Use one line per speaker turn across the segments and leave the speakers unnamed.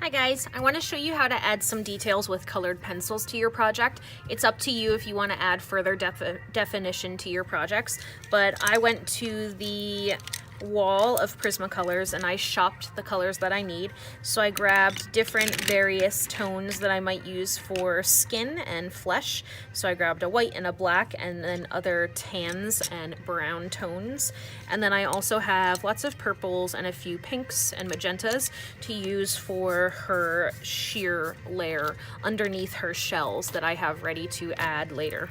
Hi guys, I want to show you how to add some details with colored pencils to your project. It's up to you if you want to add further definition to your projects, but I went to the wall of Prismacolors and I shopped the colors that I need. So I grabbed different various tones that I might use for skin and flesh. So I grabbed a white and a black and then other tans and brown tones. And then I also have lots of purples and a few pinks and magentas to use for her sheer layer underneath her shells that I have ready to add later.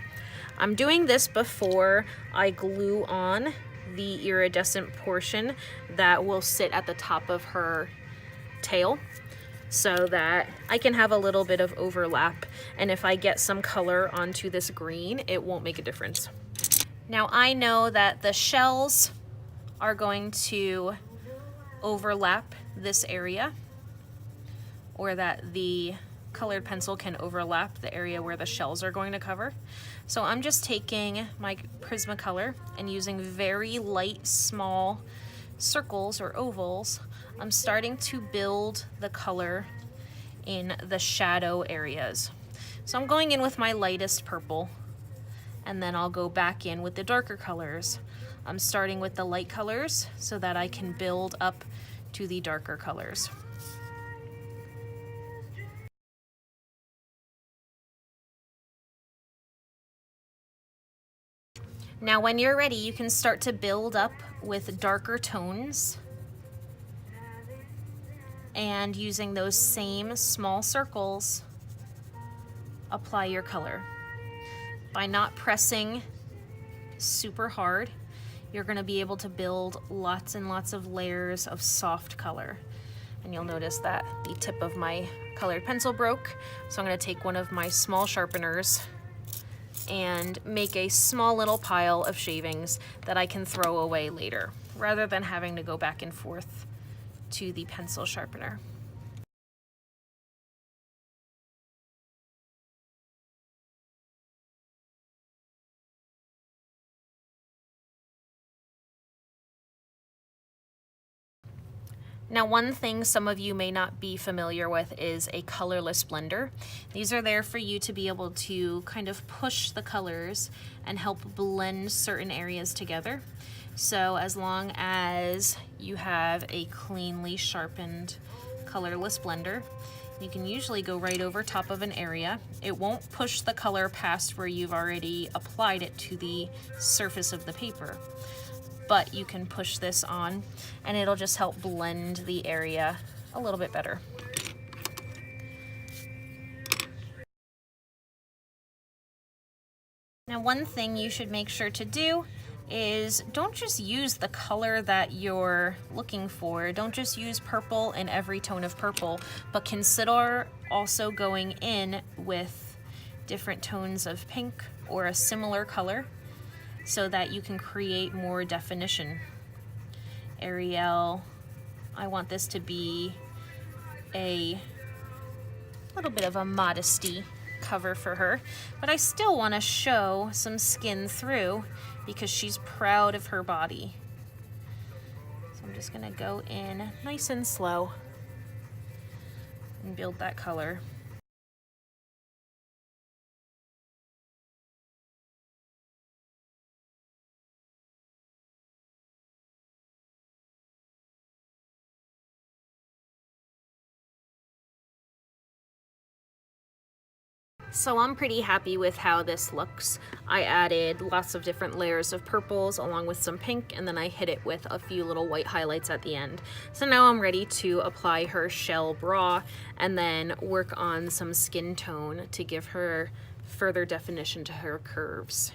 I'm doing this before I glue on the iridescent portion that will sit at the top of her tail so that I can have a little bit of overlap, and if I get some color onto this green, it won't make a difference. Now I know that the shells are going to overlap this area, or that the colored pencil can overlap the area where the shells are going to cover. So I'm just taking my Prismacolor and using very light, small circles or ovals. I'm starting to build the color in the shadow areas. So I'm going in with my lightest purple, and then I'll go back in with the darker colors. I'm starting with the light colors so that I can build up to the darker colors. Now when you're ready, you can start to build up with darker tones and using those same small circles, apply your color. By not pressing super hard, you're going to be able to build lots and lots of layers of soft color. And you'll notice that the tip of my colored pencil broke, so I'm going to take one of my small sharpeners and make a small little pile of shavings that I can throw away later, rather than having to go back and forth to the pencil sharpener. Now, one thing some of you may not be familiar with is a colorless blender. These are there for you to be able to kind of push the colors and help blend certain areas together. So as long as you have a cleanly sharpened colorless blender, you can usually go right over top of an area. It won't push the color past where you've already applied it to the surface of the paper, but you can push this on and it'll just help blend the area a little bit better. Now, one thing you should make sure to do is don't just use the color that you're looking for. Don't just use purple in every tone of purple, but consider also going in with different tones of pink or a similar color, so that you can create more definition. Ariel, I want this to be a little bit of a modesty cover for her, but I still want to show some skin through because she's proud of her body. So I'm just gonna go in nice and slow and build that color. So I'm pretty happy with how this looks. I added lots of different layers of purples along with some pink, and then I hit it with a few little white highlights at the end. So now I'm ready to apply her shell bra and then work on some skin tone to give her further definition to her curves.